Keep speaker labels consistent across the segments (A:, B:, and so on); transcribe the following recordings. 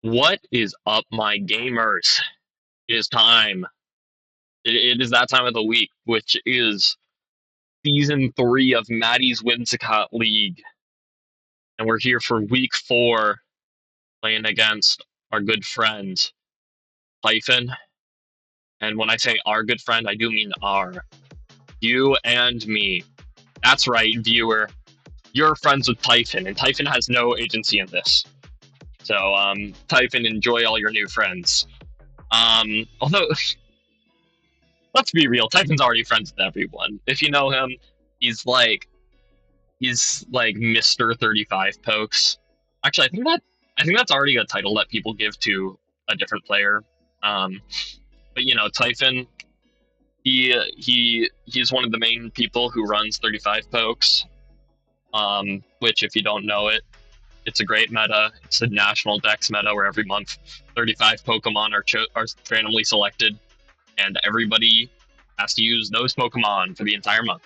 A: What is up, my gamers? It is time. It is that time of the week, which is season 3 of Maddie's Whimsicott League. And we're here for week 4, playing against our good friend, Hyphen. And when I say our good friend, I do mean our. You and me. That's right, viewer. You're friends with Typhon, and Typhon has no agency in this. So, Typhon, enjoy all your new friends. Although let's be real, Typhon's already friends with everyone. If you know him, he's like he's like Mr. 35 pokes. Actually, I think that's already a title that people give to a different player. Um, but Typhon, he's one of the main people who runs 35 pokes. Which if you don't know it, it's a great meta. It's a national dex meta where every month 35 Pokemon are randomly selected, and everybody has to use those Pokemon for the entire month.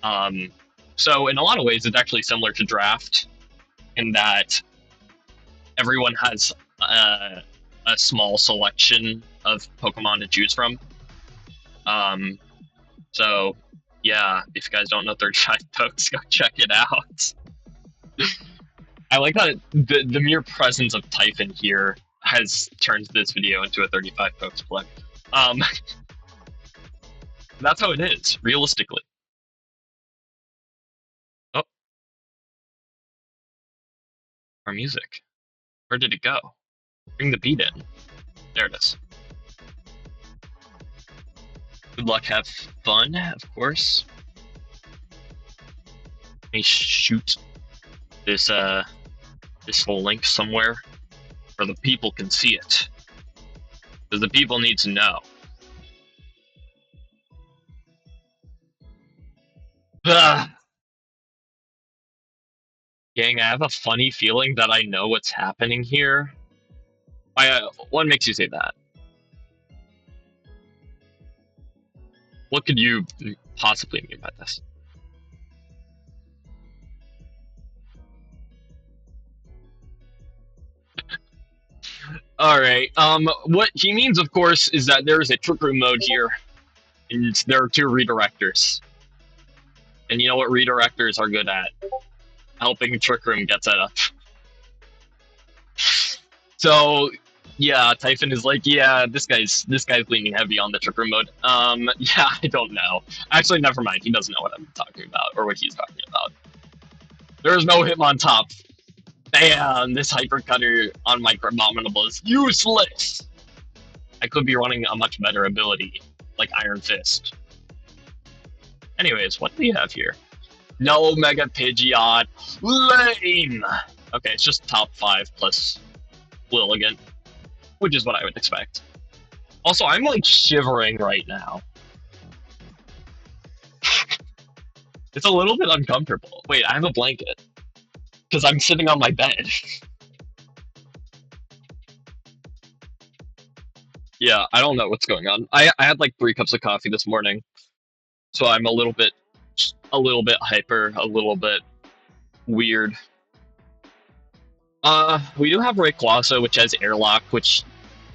A: Um, so in a lot of ways, it's actually similar to draft in that everyone has a small selection of Pokemon to choose from. So yeah, if you guys don't know 35 pokes, go check it out. I like that the mere presence of Typhon here has turned this video into a 35 pokes play. That's how it is, realistically. Oh, our music. Where did it go? Bring the beat in. There it is. Good luck, have fun, of course. Let me shoot this full link somewhere where the people can see it. Because the people need to know. Ugh. Gang, I have a funny feeling that I know what's happening here. What makes you say that? What could you possibly mean by this? Alright, what he means, of course, is that there is a trick room mode here, and there are 2 redirectors. And you know what redirectors are good at? Helping Trick Room get set up. So yeah, Typhon is like, yeah, this guy's leaning heavy on the Trick Room mode. Yeah, I don't know. Actually, never mind. He doesn't know what I'm talking about or what he's talking about. There's no Hitmontop. Bam! This Hyper Cutter on my Abominable is useless. I could be running a much better ability, like Iron Fist. Anyways, what do we have here? No Mega Pidgeot. Lame! Okay, it's just top 5 plus Lilligant, which is what I would expect. Also, I'm like shivering right now. It's a little bit uncomfortable. Wait, I have a blanket. Because I'm sitting on my bed. Yeah, I don't know what's going on. I had like 3 cups of coffee this morning. So I'm a little bit hyper, a little bit weird. We do have Rayquaza, which has Airlock, which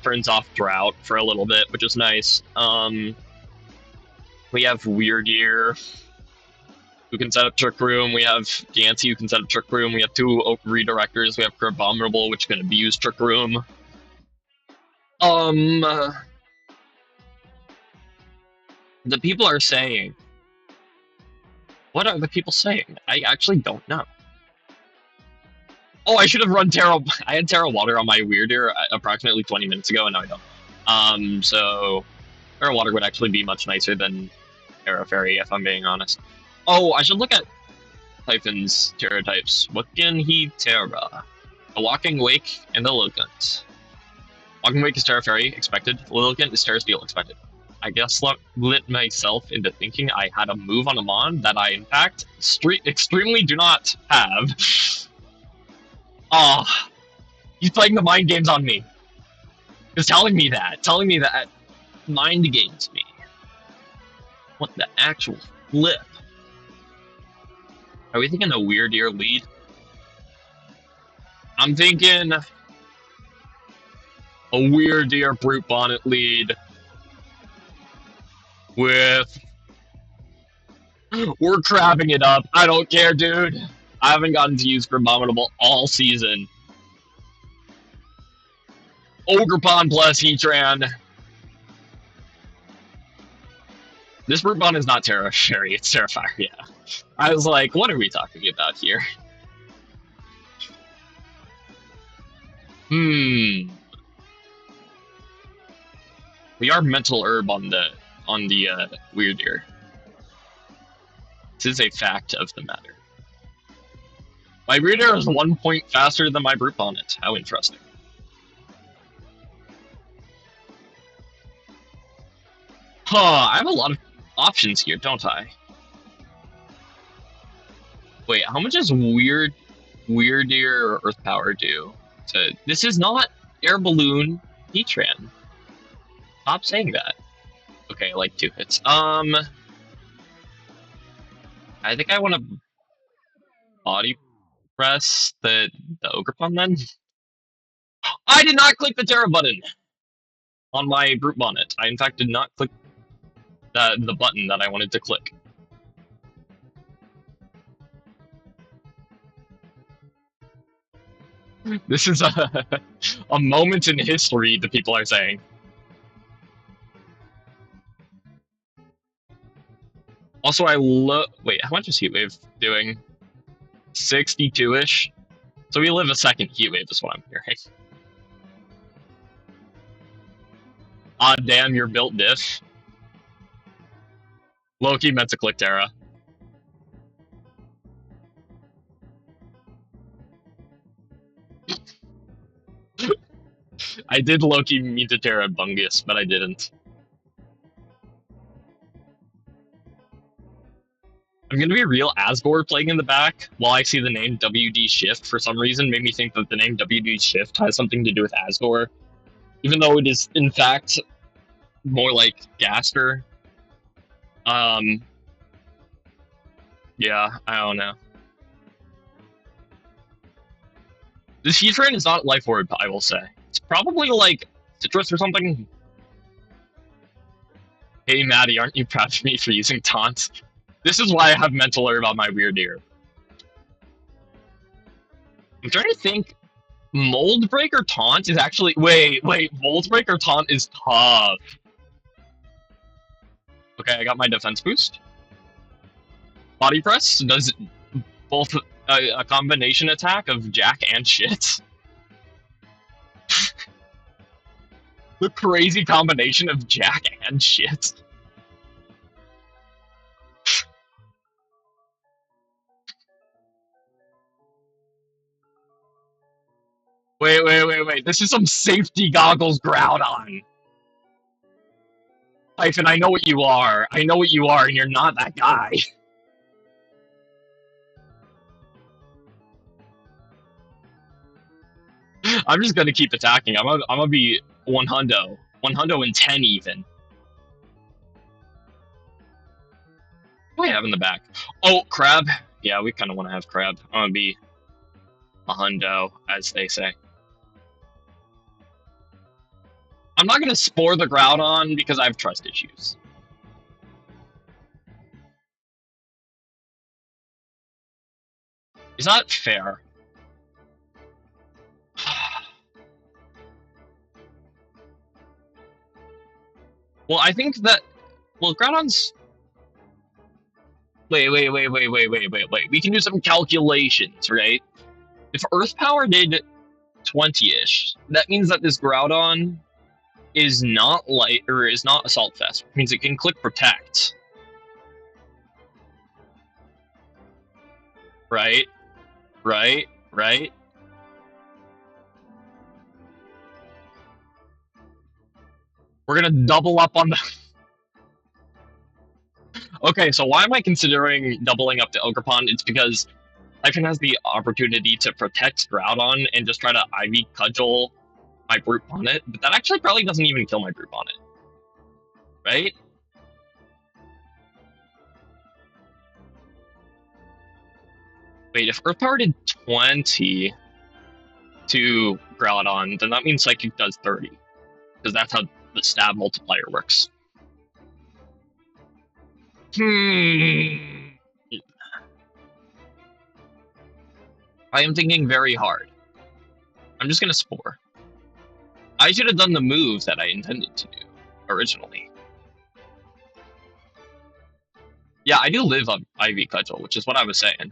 A: turns off Drought for a little bit, which is nice. We have Weirdeer, who can set up Trick Room. We have Gansey, who can set up Trick Room. We have 2 redirectors. We have Abominable, which can abuse Trick Room. The people are saying... What are the people saying? I actually don't know. Oh, I should have run Terra... I had Terra Water on my Weirdeer approximately 20 minutes ago, and now I don't. So... Terra Water would actually be much nicer than Terra Fairy, if I'm being honest. Oh, I should look at Typhon's Terra types. What can he Terra? The Walking Wake and the Lilligant. Walking Wake is Terra Fairy, expected. Lilligant is Terra Steel, expected. I guess lit myself into thinking I had a move on a Mon that I, in fact, extremely do not have. Oh, he's playing the mind games on me. He's telling me that. Mind games me. What the actual flip? Are we thinking a Weirdeer lead? I'm thinking A Weird Deer Brute Bonnet lead with... We're crabbing it up. I don't care, dude. I haven't gotten to use Grabominable all season. Ogerpon plus Heatran. This Brute Bonnet is not Terra Fairy, it's Terra Fire, yeah. I was like, what are we talking about here? We are Mental Herb on the Weird Deer. This is a fact of the matter. My Weird Deer is 1 point faster than my Brute Bonnet. How interesting. Huh, I have a lot of options here, don't I? Wait, how much does Weird Deer or Earth Power do? This is not Air Balloon Heatran. Stop saying that. Okay, like 2 hits. I think I want to body press the Ogerpon then. I did not click the Terra button on my Brute Bonnet. I in fact did not click the button that I wanted to click. This is a moment in history, the people are saying. Also, wait, how much is Heatwave doing? 62-ish? So we live a second Heatwave is what I'm hearing. Ah, damn, you're built diff. Loki meant to click Terra. I did Loki mean to Terra Bungus, but I didn't. I'm gonna be real, Asgore playing in the back while I see the name WD Shift for some reason made me think that the name WD Shift has something to do with Asgore. Even though it is, in fact, more like Gaster. Yeah, I don't know. This Heatran is not Life Orb, I will say. It's probably like Citrus or something. Hey, Maddie, aren't you proud of me for using taunts? This is why I have Mental Herb on my Weird Deer. I'm trying to think. Mold Breaker Taunt is actually... Wait, Mold Breaker Taunt is tough. Okay, I got my defense boost. Body Press does both a combination attack of Jack and shit. The crazy combination of Jack and shit. Wait. This is some safety goggles Groudon. Hyphen, I know what you are. I know what you are, and you're not that guy. I'm just gonna keep attacking. I'm gonna be 100. 100 and 10 even. What do I have in the back? Oh, Crab. Yeah, we kind of want to have Crab. I'm gonna be a hundo, as they say. I'm not gonna Spore the Groudon because I have trust issues. Is that fair? Well, I think that... Well, Groudon's... Wait. We can do some calculations, right? If Earth Power did 20-ish, that means that this Groudon is not light, or is not Assault Vest, which means it can click Protect. Right? We're gonna double up on the... Okay, so why am I considering doubling up the Ogerpon? It's because Hyphen has the opportunity to protect Groudon and just try to Ivy Cudgel my Brute Bonnet, but that actually probably doesn't even kill my Brute Bonnet. Right? Wait, if Earth Power did 20... to Groudon, then that means Psychic does 30. Because that's how the stab multiplier works. I am thinking very hard. I'm just gonna Spore. I should have done the move that I intended to do originally. Yeah, I do live on Ivy Cudgel, which is what I was saying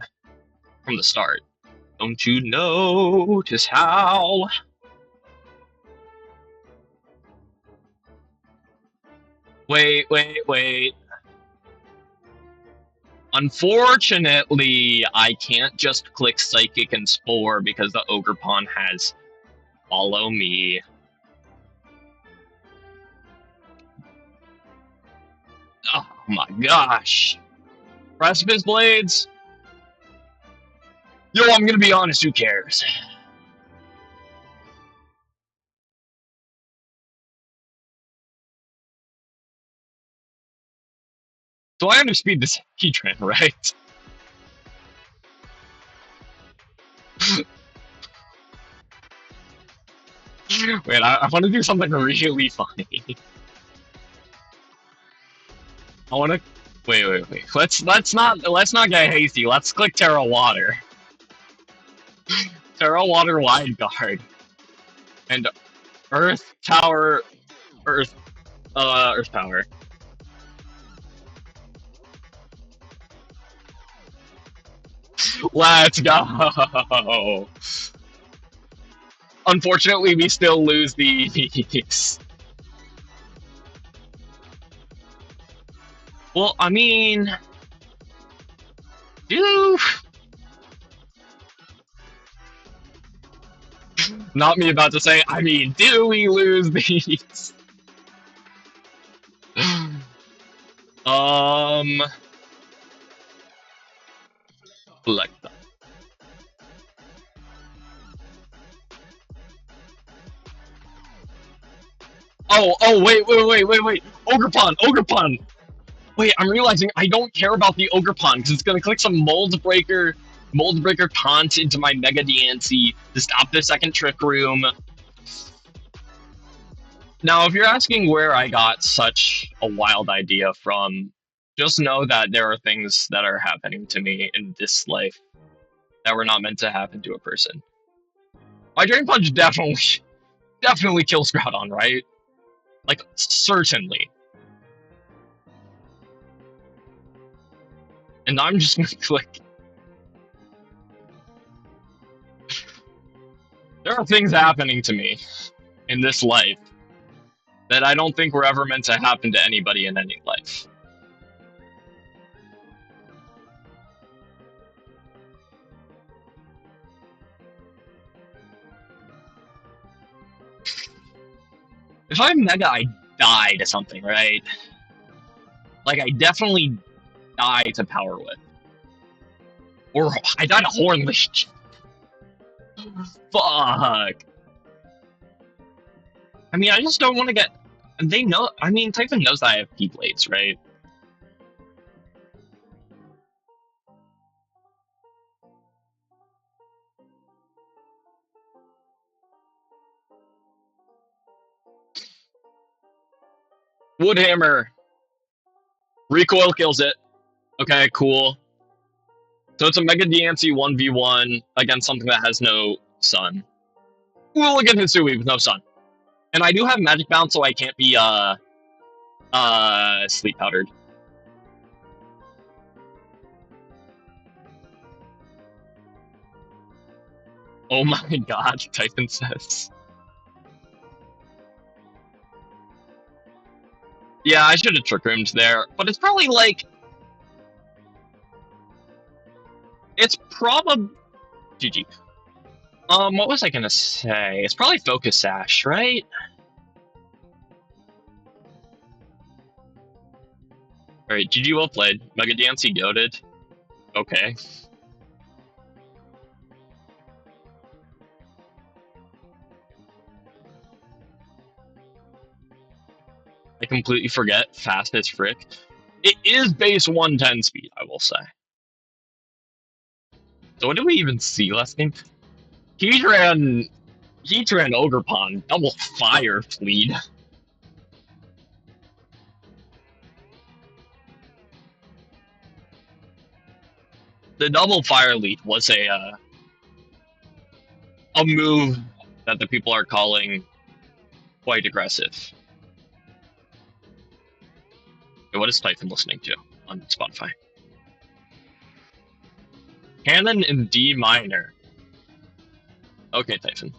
A: from the start. Don't you notice how? Wait. Unfortunately, I can't just click Psychic and Spore because the Ogerpon has Follow Me. Oh my gosh. Precipice Blades? Yo, I'm gonna be honest, who cares? So I underspeed this Heatran, right? Wait, I want to do something really funny. I want to. Wait. Let's not get hasty. Let's click Terra Water. Terra Water Wide Guard. And Earth Tower. Earth Power. Let's go. Unfortunately, we still lose these. Well, I mean, not me about to say, I mean, do we lose these? Like that. Oh, wait. Ogerpon! Wait, I'm realizing I don't care about the Ogerpon because it's gonna click some Mold Breaker Taunt into my Mega Diancie to stop the second Trick Room. Now, if you're asking where I got such a wild idea from, just know that there are things that are happening to me in this life that were not meant to happen to a person. My Drain Punch definitely kills Groudon, right? Like, certainly. And I'm just gonna click. There are things happening to me in this life that I don't think were ever meant to happen to anybody in any life. If I'm Mega, I die to something, right? Like, I definitely die to Power Whip. Or I die to Horn Leech. Fuck. I mean, I just don't want to get... They know... I mean, Typhon knows that I have P-Blades, right? Woodhammer. Recoil kills it. Okay, cool. So it's a Mega Diancie 1v1 against something that has no sun. Well, again, Hisui with no sun. And I do have Magic Bounce, so I can't be, Sleep Powdered. Oh my god, Typhon says. Yeah, I should have Trick Roomed there, but it's probably like... It's probably... GG. What was I gonna say? It's probably Focus Sash, right? Alright, GG, well played. Mega Diancie goated. Okay. I completely forget. Fast as frick. It is base 110 speed, I will say. So what did we even see last game? Heatran Heatran Ogerpon, double fire lead. The double fire lead was a move that the people are calling quite aggressive. Okay, what is Typhon listening to on Spotify? Canon in D minor. Okay, Typhon.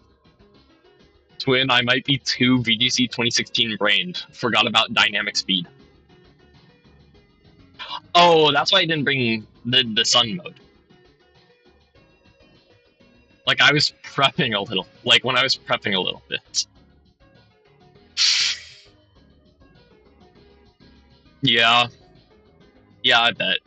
A: Twin, I might be too VGC 2016 brained. Forgot about dynamic speed. Oh, that's why I didn't bring the sun mode. Like, I was prepping a little. Like, when I was prepping a little bit. Yeah. Yeah, I bet.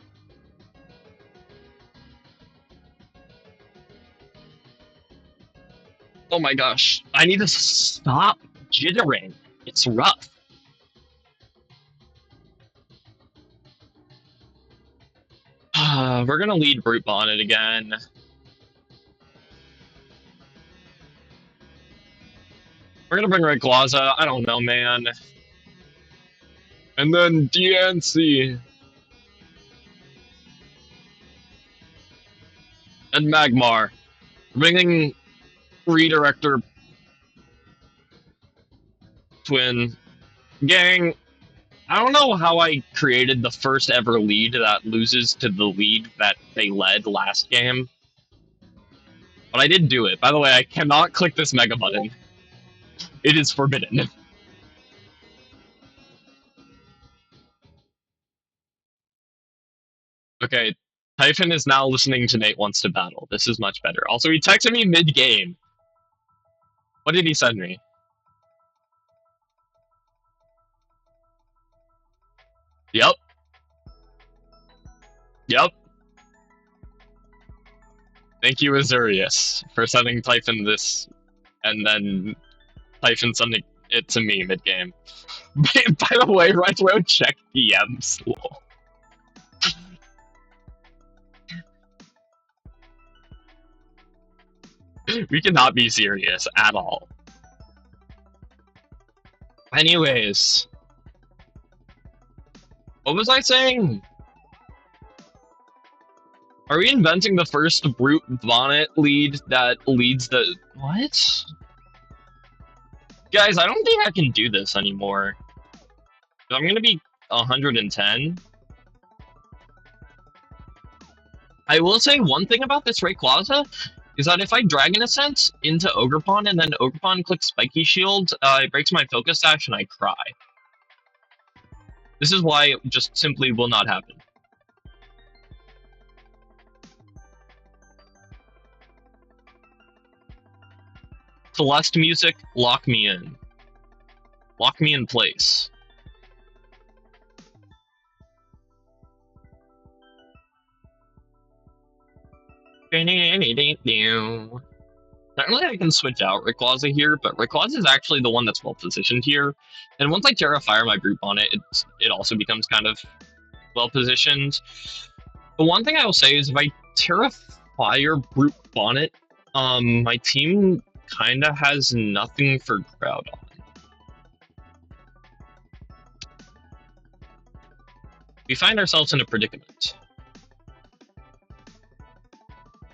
A: Oh my gosh. I need to stop jittering. It's rough. We're gonna lead Brute Bonnet again. We're gonna bring Rayquaza. I don't know, man. And then DNC. And Magmar. Bringing Redirector Twin. Gang, I don't know how I created the first ever lead that loses to the lead that they led last game. But I did do it. By the way, I cannot click this mega button. It is forbidden. Okay, Typhon is now listening to Nate Wants to Battle. This is much better. Also, he texted me mid-game. What did he send me? Yep. Yep. Thank you, Azurius, for sending Typhon this, and then Typhon sending it to me mid-game. By the way, Retro, check DMs. Lol. We cannot be serious at all. Anyways. What was I saying? Are we inventing the first Brute Bonnet lead that leads the... What? Guys, I don't think I can do this anymore. I'm gonna be 110. I will say one thing about this Rayquaza is that if I Dragon Ascent into Ogerpon and then Ogerpon clicks Spiky Shield, it breaks my Focus Sash and I cry. This is why it just simply will not happen. Celeste music, lock me in. Lock me in place. Certainly I can switch out Rayquaza here, but Rayquaza is actually the one that's well positioned here. And once I Terra Fire my Brute Bonnet, it also becomes kind of well positioned. The one thing I will say is if I Terra Fire Brute Bonnet, my team kind of has nothing for Groudon. We find ourselves in a predicament.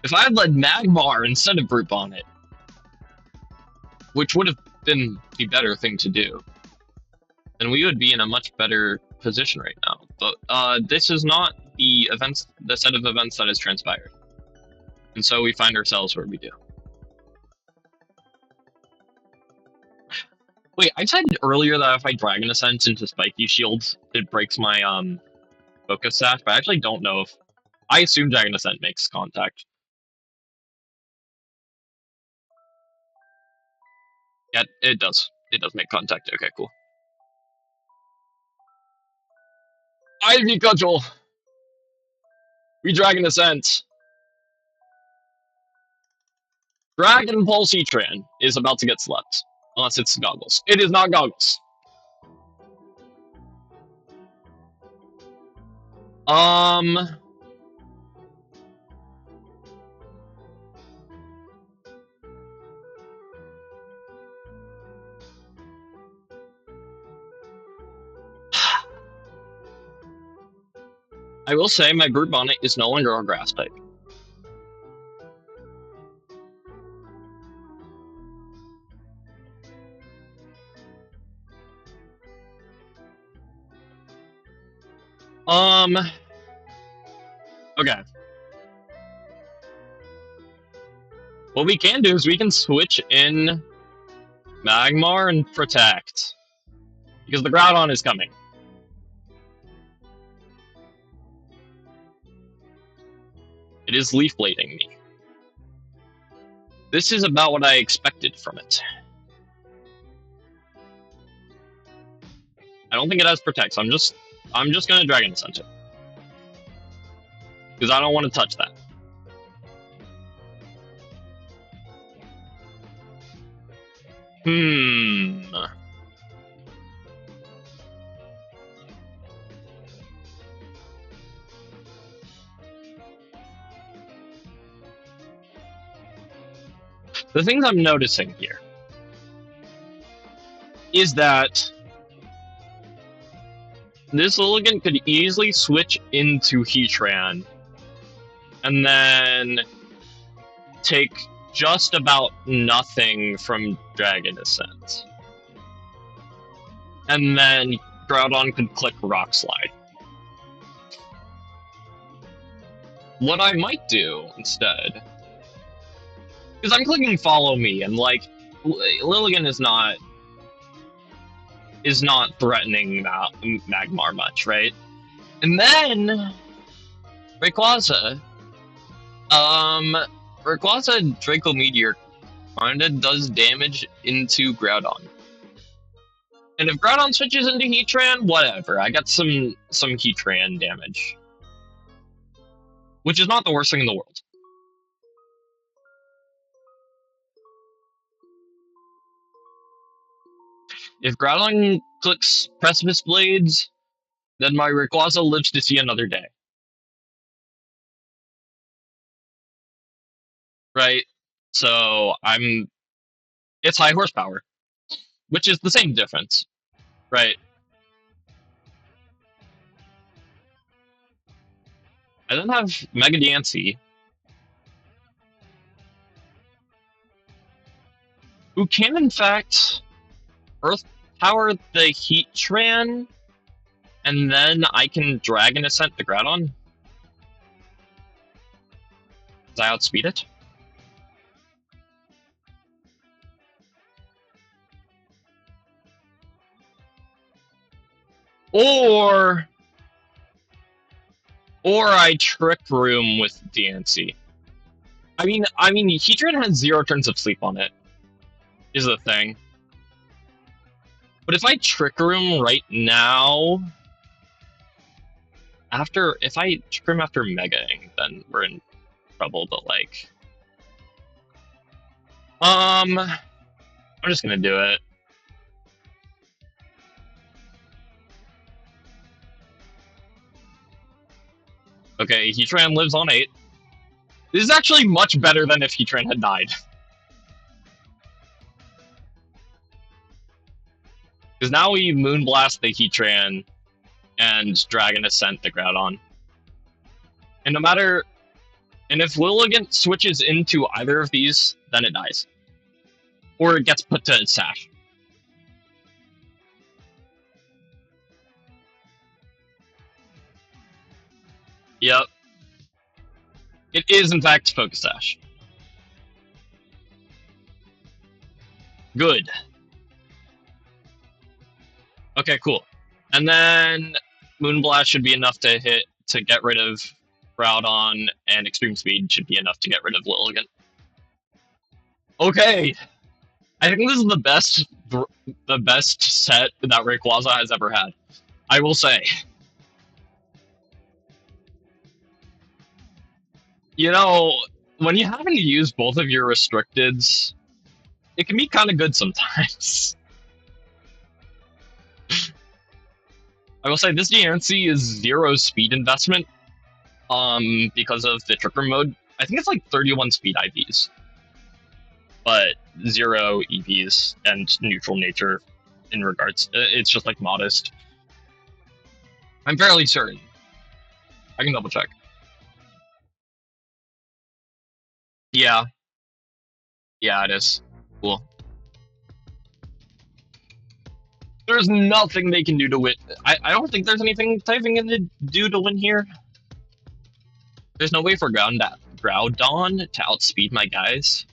A: If I had led Magmar instead of Brute Bonnet, which would have been the better thing to do, then we would be in a much better position right now. But this is not the set of events that has transpired. And so we find ourselves where we do. Wait, I said earlier that if I Dragon Ascent into Spiky Shields, it breaks my Focus Sash, but I actually don't know if... I assume Dragon Ascent makes contact. Yeah, it does. It does make contact. Okay, cool. Ivy Cudgel! We Dragon Ascent! Dragon Pulse Heatran is about to get slept. Unless it's Goggles. It is not Goggles. I will say my Brute Bonnet is no longer a grass type. Okay. What we can do is we can switch in Magmar and Protect. Because the Groudon is coming. It is Leaf Blading me. This is about what I expected from it. I don't think it has Protect, so I'm just gonna Dragon Ascent it. Because I don't want to touch that. The things I'm noticing here is that this Lilligant could easily switch into Heatran and then take just about nothing from Dragon Ascent. And then Groudon could click Rock Slide. What I might do instead, because I'm clicking Follow Me, and like Lilligant is not threatening Magmar much, right? And then Rayquaza, Rayquaza Draco Meteor kinda does damage into Groudon. And if Groudon switches into Heatran, whatever. I got some Heatran damage. Which is not the worst thing in the world. If Groudon clicks Precipice Blades, then my Rayquaza lives to see another day. Right? So it's high horsepower. Which is the same difference. Right? I don't have Mega Diancie, who can in fact Earth Power the Heatran, and then I can Dragon Ascent the Groudon. Does I outspeed it? Or I Trick Room with Diancie. I mean, Heatran has 0 turns of sleep on it, is the thing. But if I Trick Room right now, if I Trick Room after Megaing, then we're in trouble, but like... I'm just gonna do it. Okay, Heatran lives on 8. This is actually much better than if Heatran had died. Because now we Moonblast the Heatran and Dragon Ascent the Groudon. And if Lilligant switches into either of these, then it dies. Or it gets put to Sash. Yep. It is, in fact, Focus Sash. Good. Okay, cool. And then Moonblast should be enough to get rid of Groudon, and Extreme Speed should be enough to get rid of Lilligant. Okay. I think this is the best set that Rayquaza has ever had. I will say. You know, when you happen to use both of your restricteds, it can be kind of good sometimes. I will say this Diancie is 0 speed investment, because of the Trick Room mode. I think it's like 31 speed IVs, but 0 EVs and neutral nature in regards. It's just like modest. I'm fairly certain. I can double check. Yeah, yeah, it is. Cool. There's nothing they can do to win. I don't think there's anything Typhon can do to win here. There's no way for Groudon to outspeed my guys.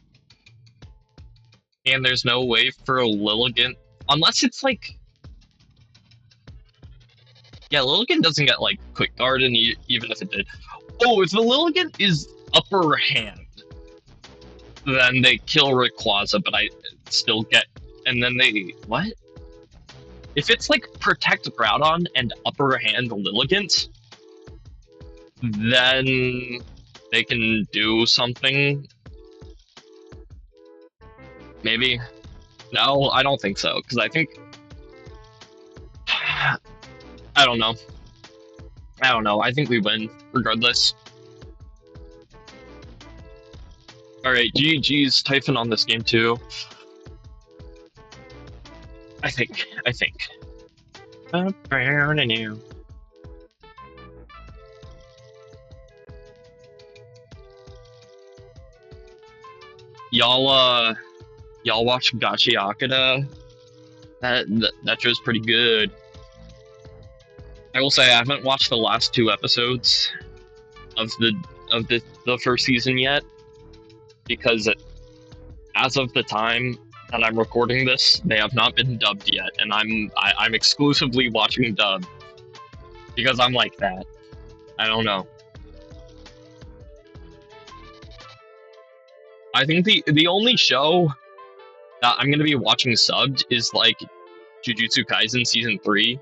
A: And there's no way for Lilligant, unless it's like, yeah, Lilligant doesn't get like Quick Guard, and even if it did. Oh, if the Lilligant is upper hand, then they kill Rayquaza, but I still get, and then they, what? If it's like Protect Groudon and upper hand Lilligant, then they can do something. Maybe. No, I don't think so, because I think, I don't know. I don't know. I think we win regardless. All right, GG's Typhon on this game too. I think. Y'all watch Gachi Akata? That show's pretty good. I will say I haven't watched the last 2 episodes of the first season yet, because as of the time that I'm recording this, they have not been dubbed yet, and I'm exclusively watching dub because I'm like that. I don't know. I think the only show that I'm gonna be watching subbed is like Jujutsu Kaisen season 3,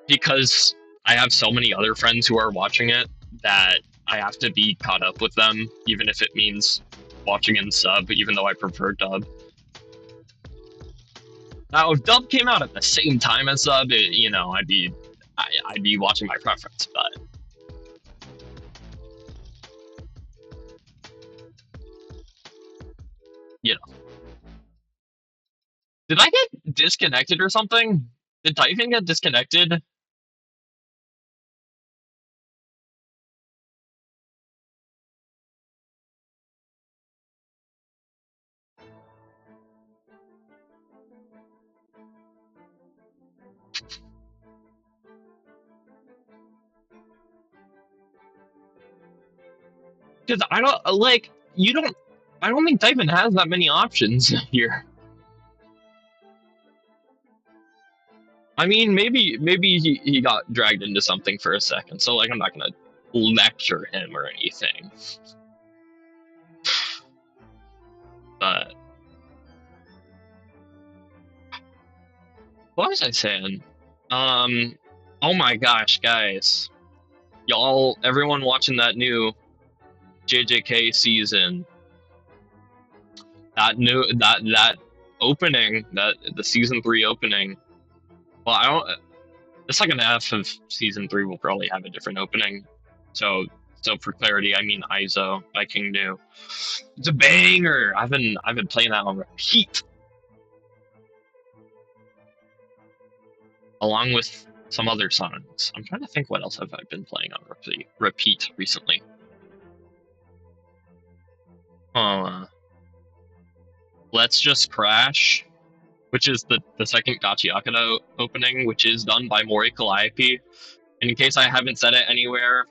A: because I have so many other friends who are watching it that I have to be caught up with them, even if it means watching in sub, even though I prefer dub. Now, if dub came out at the same time as sub, I'd be watching my preference, but you know. Did I get disconnected or something? Did Typhon get disconnected? Because I don't like you don't. I don't think Typhon has that many options here. I mean, maybe he got dragged into something for a second, so like I'm not gonna lecture him or anything. But what was I saying? Oh my gosh, guys, y'all, everyone watching that new JJK season, that opening, that the season 3 opening. Well, I don't. The second half of season 3 will probably have a different opening. So for clarity, I mean ISO by King New. It's a banger. I've been playing that on repeat, along with some other songs. I'm trying to think what else have I been playing on repeat recently. Let's Just Crash, which is the second Gachiakata opening, which is done by Mori Calliope. And in case I haven't said it anywhere,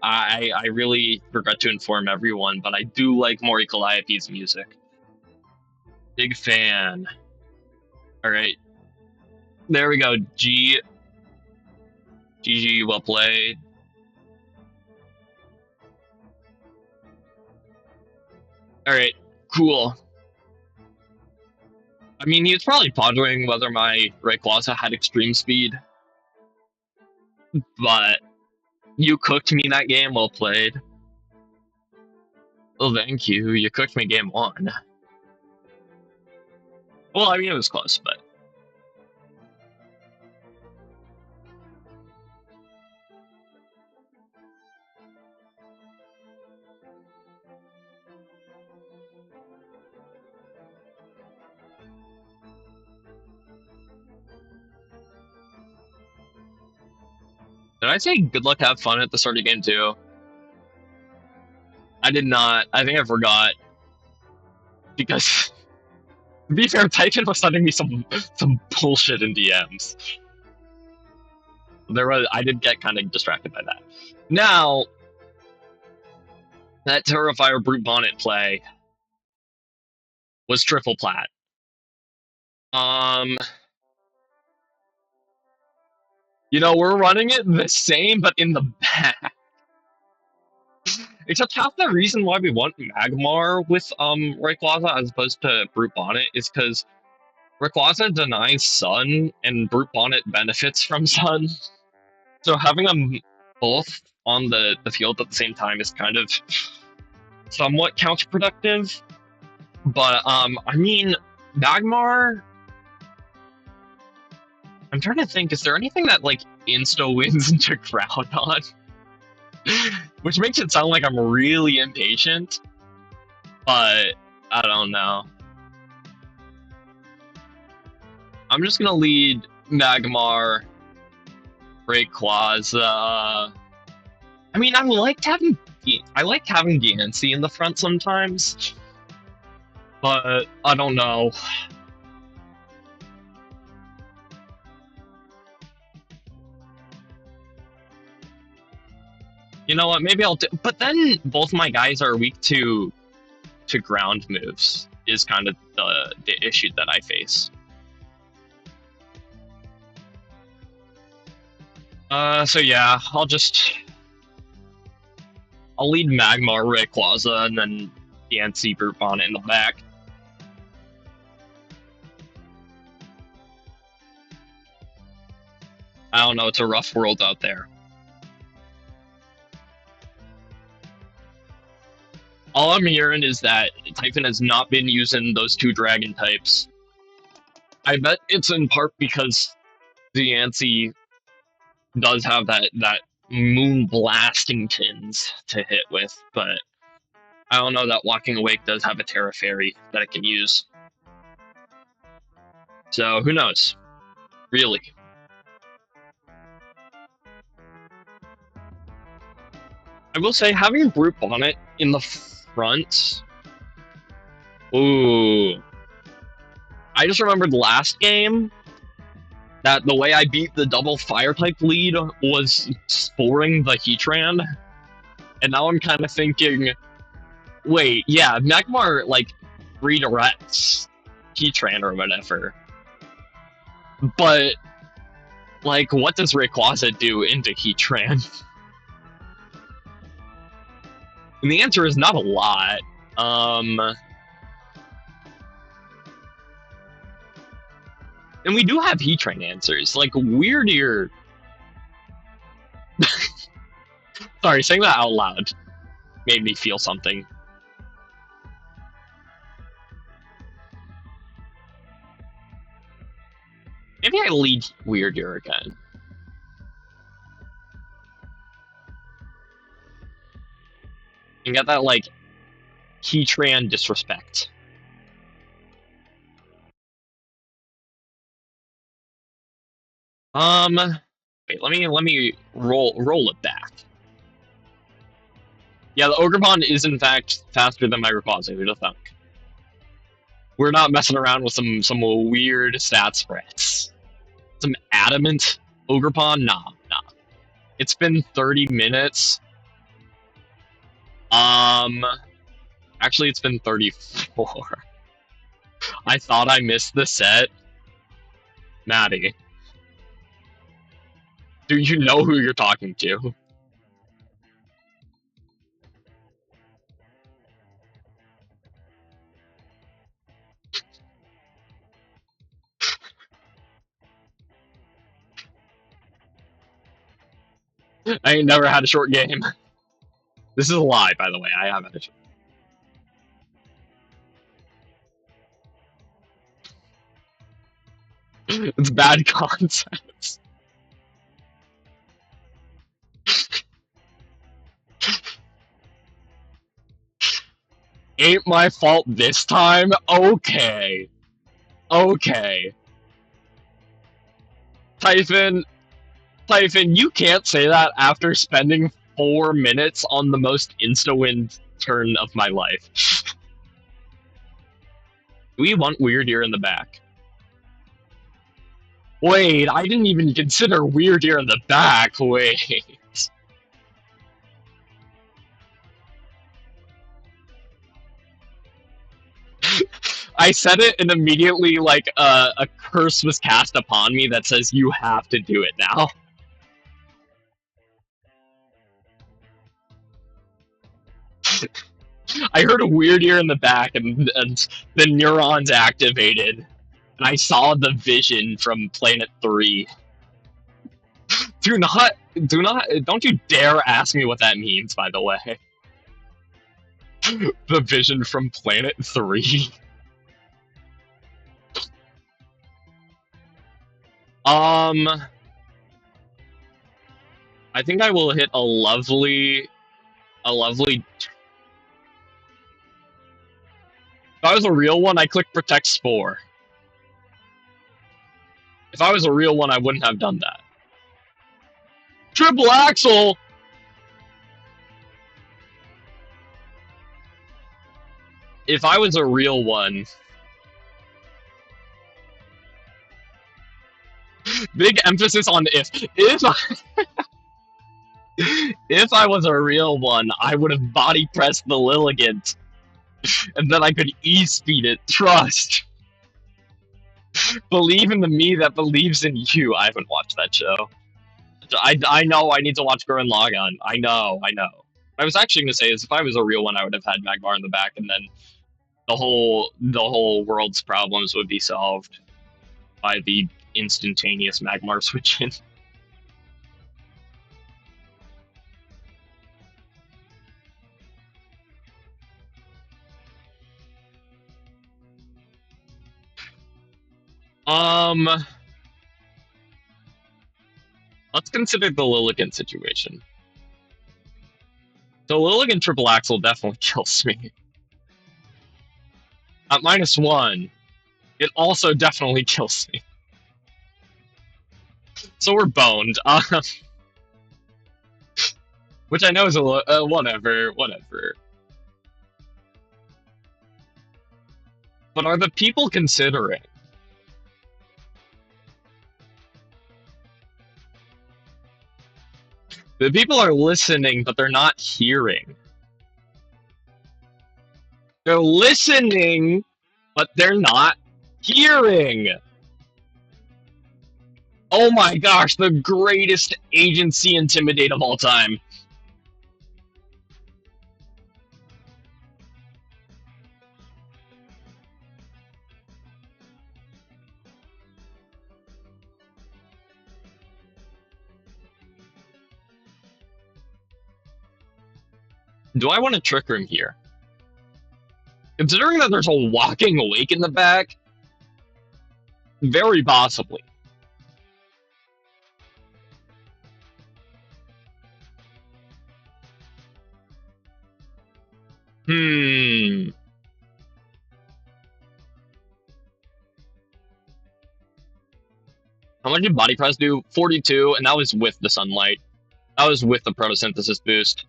A: I really regret to inform everyone, but I do like Mori Calliope's music. Big fan. All right, there we go. GG, well played. All right, cool. I mean, he was probably pondering whether my Rayquaza had extreme speed, but you cooked me that game. Well played. Well, thank you. You cooked me game 1. Well, I mean, it was close, but Did I say good luck, have fun at the start of game 2? I did not. I think I forgot. Because, to be fair, Titan was sending me some bullshit in DMs. I did get kind of distracted by that. Now, that Terrifier Brute Bonnet play was triple plat. You know, we're running it the same, but in the back. Except half the reason why we want Magmar with Rayquaza as opposed to Brute Bonnet is because Rayquaza denies Sun, and Brute Bonnet benefits from Sun. So having them both on the field at the same time is kind of somewhat counterproductive. But, I mean, Magmar... I'm trying to think, is there anything that, like, insta-wins into Groudon? Which makes it sound like I'm really impatient. But, I don't know. I'm just gonna lead Magmar, Rayquaza. I mean, I like having Diancie in the front sometimes, but I don't know. You know what? Maybe I'll do. But then both my guys are weak to ground moves. Is kind of the issue that I face. So yeah, I'll lead Magmar, Rayquaza, and then Diancie, Brute Bonnet in the back. I don't know, it's a rough world out there. All I'm hearing is that Typhon has not been using those 2 dragon types. I bet it's in part because Diancie does have that moon blasting tins to hit with, but I don't know that Walking Awake does have a Terra Fairy that it can use. So who knows? Really. I will say having Brute Bonnet in the front. Ooh. I just remembered last game that the way I beat the double fire type lead was sporing the Heatran. And now I'm kind of thinking, wait, yeah, Magmar, like, redirects Heatran or whatever. But, like, what does Rayquaza do into Heatran? And the answer is not a lot. And we do have Heatran answers. Like, Weirdier... Sorry, saying that out loud made me feel something. Maybe I lead Weirdier again. And get that, like, Heatran disrespect. Wait, let me roll it back. Yeah, the Ogerpon is in fact faster than my Rayquaza, who'd have thunk? We're not messing around with some weird stat spreads. Some adamant Ogerpon? Nah. It's been 30 minutes. Actually, it's been 34. I thought I missed the set. Maddie. Do you know who you're talking to? I ain't never had a short game. This is a lie, by the way. I haven't had a short. It's bad concepts. Ain't my fault this time? Okay. Okay. Typhon, Typhon, you can't say that after spending 4 minutes on the most insta-win turn of my life. Do we want Weird Ear in the back? Wait, I didn't even consider Weird Ear in the back. Wait. I said it and immediately, like, a curse was cast upon me that says you have to do it now. I heard a Weird Ear in the back and the neurons activated. And I saw the vision from Planet 3. Don't you dare ask me what that means, by the way. The vision from Planet 3. I think I will hit a lovely. If I was a real one, I click Protect Spore. If I was a real one, I wouldn't have done that. Triple Axel! If I was a real one... Big emphasis on if. If I was a real one, I would have body pressed the Lilligant. And then I could E-speed it. Trust. Believe in the me that believes in you. I haven't watched that show. I know I need to watch Gurren Lagann. I know. What I was actually going to say is if I was a real one, I would have had Magmar in the back, and then the whole world's problems would be solved by the instantaneous Magmar switch in. Let's consider the Lilligant situation. The Lilligant Triple Axel definitely kills me. At -1, it also definitely kills me. So we're boned. Which I know is a whatever. But are the people considering? The people are listening, but they're not hearing. They're listening, but they're not hearing. Oh my gosh, the greatest agency intimidate of all time. Do I want to Trick Room here? Considering that there's a Walking Awake in the back, very possibly. How much did Body Press do? 42, and that was with the Sunlight. That was with the Photosynthesis boost.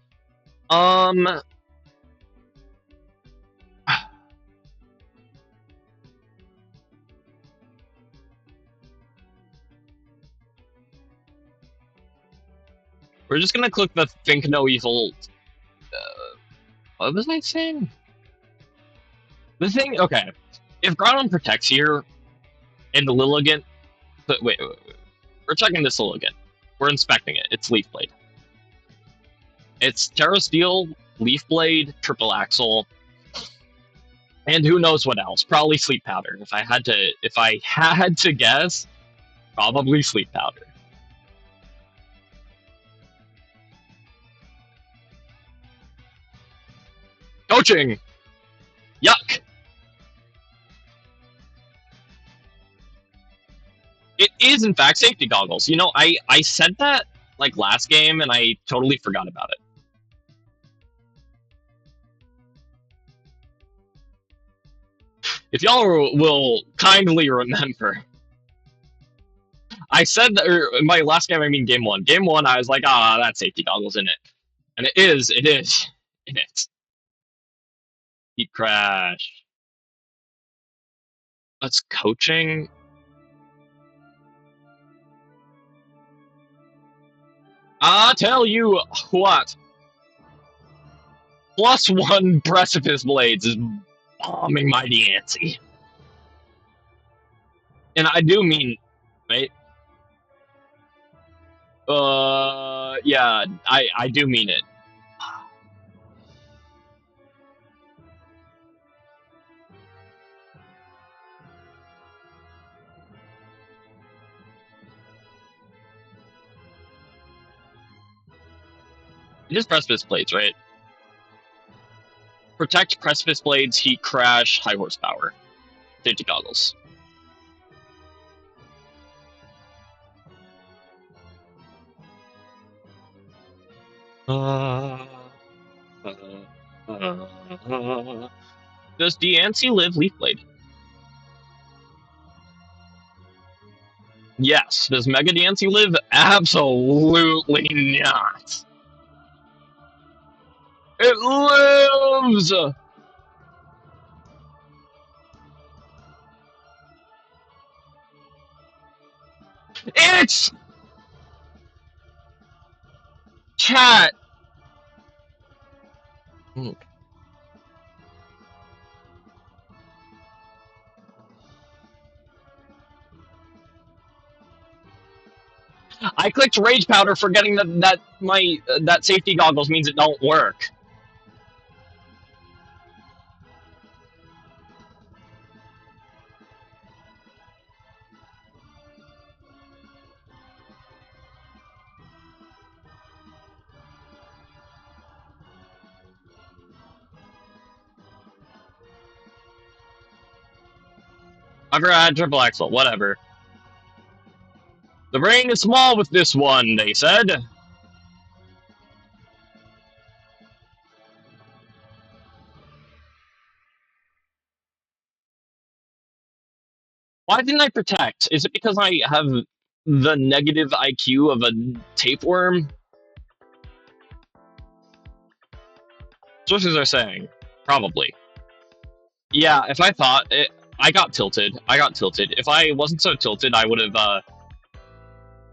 A: We're just gonna click the Think No Evil. What was I saying? The thing, okay. If Groudon protects here, and the Lilligant. But wait. We're checking this Lilligant. We're inspecting it. It's Leaf Blade. It's Terra Steel, Leaf Blade, Triple Axle, and who knows what else? Probably Sleep Powder. If I had to guess, probably Sleep Powder. Coaching! Yuck! It is, in fact, safety goggles. You know, I said that, like, last game, and I totally forgot about it. If y'all will kindly remember, I said that, or in my last game, I mean game one. Game one, I was like, ah, that safety goggles in it. And it is in it. Heat crash. That's coaching. I tell you what. +1 precipice blades is bombing my Diancie. And I do mean, right? Yeah, I do mean it. It is precipice blades, right? Protect precipice blades, heat crash, high horsepower. Safety goggles. Does Diancie live Leaf Blade? Yes. Does Mega Diancie live? Absolutely not. It lives! It's chat. I clicked Rage Powder, forgetting that safety goggles means it don't work. I've had triple axle, whatever. The brain is small with this one, they said. Why didn't I protect? Is it because I have the negative IQ of a tapeworm? Sources are saying. Probably. Yeah, if I thought it, I got tilted. If I wasn't so tilted, I would have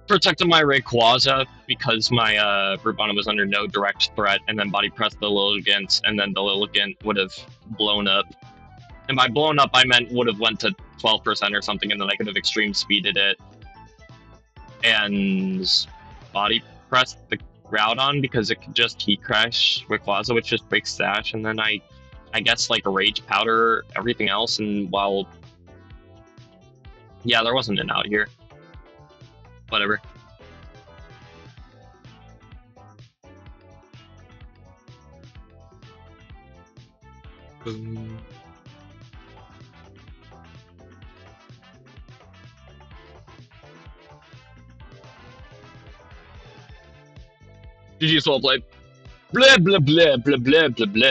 A: protected my Rayquaza because my Brubana was under no direct threat, and then body pressed the Lilligant, and then the Lilligant would have blown up. And by blown up, I meant would have went to 12% or something, and then I could have extreme speeded it and body pressed the Groudon because it could just heat crash Rayquaza, which just breaks Sash, and then I guess like a Rage Powder everything else, and while yeah, there wasn't an out here. Whatever. GG's well played. Blah blah blah blah blah blah blah.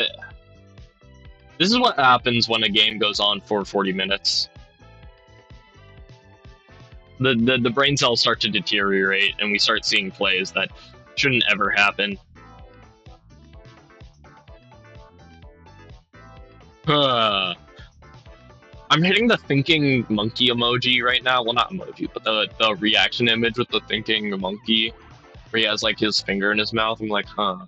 A: This is what happens when a game goes on for 40 minutes. The brain cells start to deteriorate, and we start seeing plays that shouldn't ever happen. I'm hitting the thinking monkey emoji right now. Well, not emoji, but the reaction image with the thinking monkey, where he has like his finger in his mouth. I'm like, huh.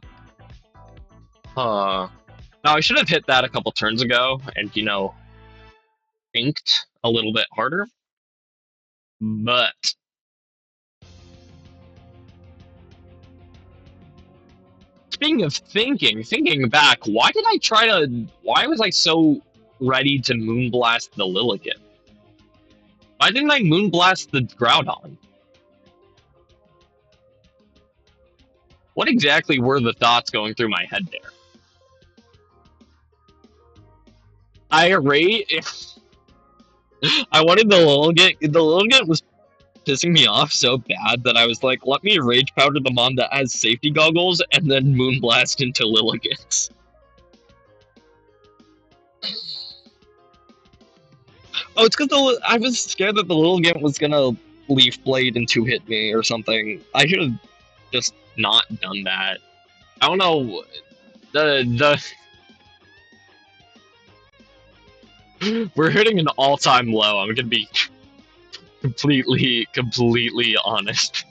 A: Now I should have hit that a couple turns ago, and thinked a little bit harder. But speaking of thinking back, why was I so ready to Moonblast the Lilligant? Why didn't I Moonblast the Groudon? What exactly were the thoughts going through my head there? I wanted the Lilligant. The Lilligant was pissing me off so bad that I was like, let me Rage Powder the Mon that has safety goggles and then Moonblast into Lilligant. Oh, it's because I was scared that the Lilligant was gonna Leaf Blade and two hit me or something. I should have just not done that. I don't know. We're hitting an all-time low. I'm gonna be completely honest.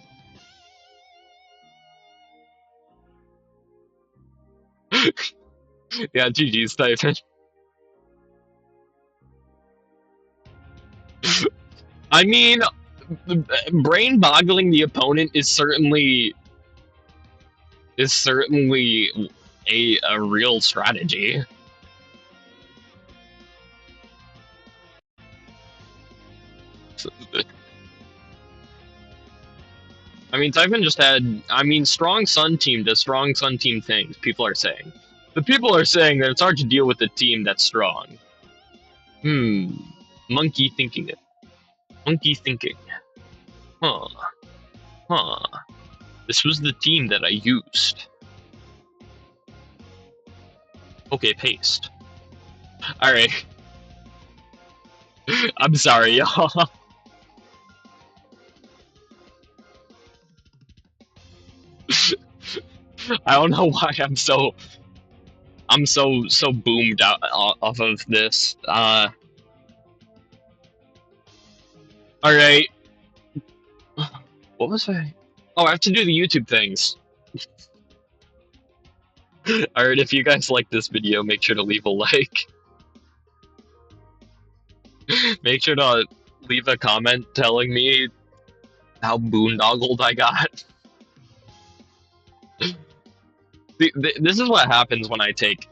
A: Yeah, GG's Typhon. I mean, brain boggling the opponent is certainly a real strategy. I mean, Typhon just had. I mean, Strong Sun team does Strong Sun team things. People are saying. The people are saying that it's hard to deal with a team that's strong. Hmm. Monkey thinking it. Monkey thinking. Huh. Huh. This was the team that I used. Okay, paste. Alright. I'm sorry, y'all. I don't know why I'm so boomed out off of this. Alright. What was I? Oh, I have to do the YouTube things. Alright, if you guys like this video, make sure to leave a like. Make sure to leave a comment telling me how boondoggled I got. This is what happens when I drink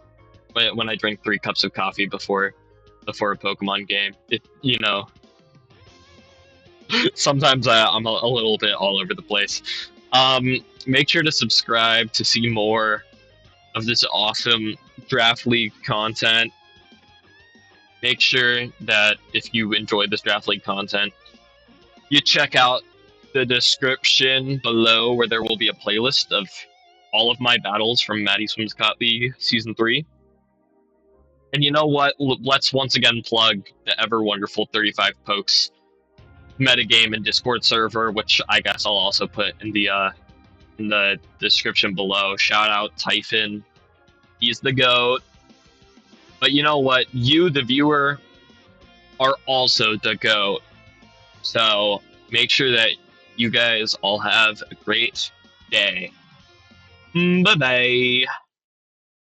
A: 3 cups of coffee before a Pokemon game. Sometimes I'm a little bit all over the place. Make sure to subscribe to see more of this awesome Draft League content. Make sure that if you enjoy this Draft League content, you check out the description below where there will be a playlist of all of my battles from Maddie Swimscott League Season 3. And you know what? Let's once again plug the ever wonderful 35 Pokes metagame and Discord server, which I guess I'll also put in the description below. Shout out Typhon. He's the GOAT. But you know what? You, the viewer, are also the GOAT. So make sure that you guys all have a great day. Bye-bye.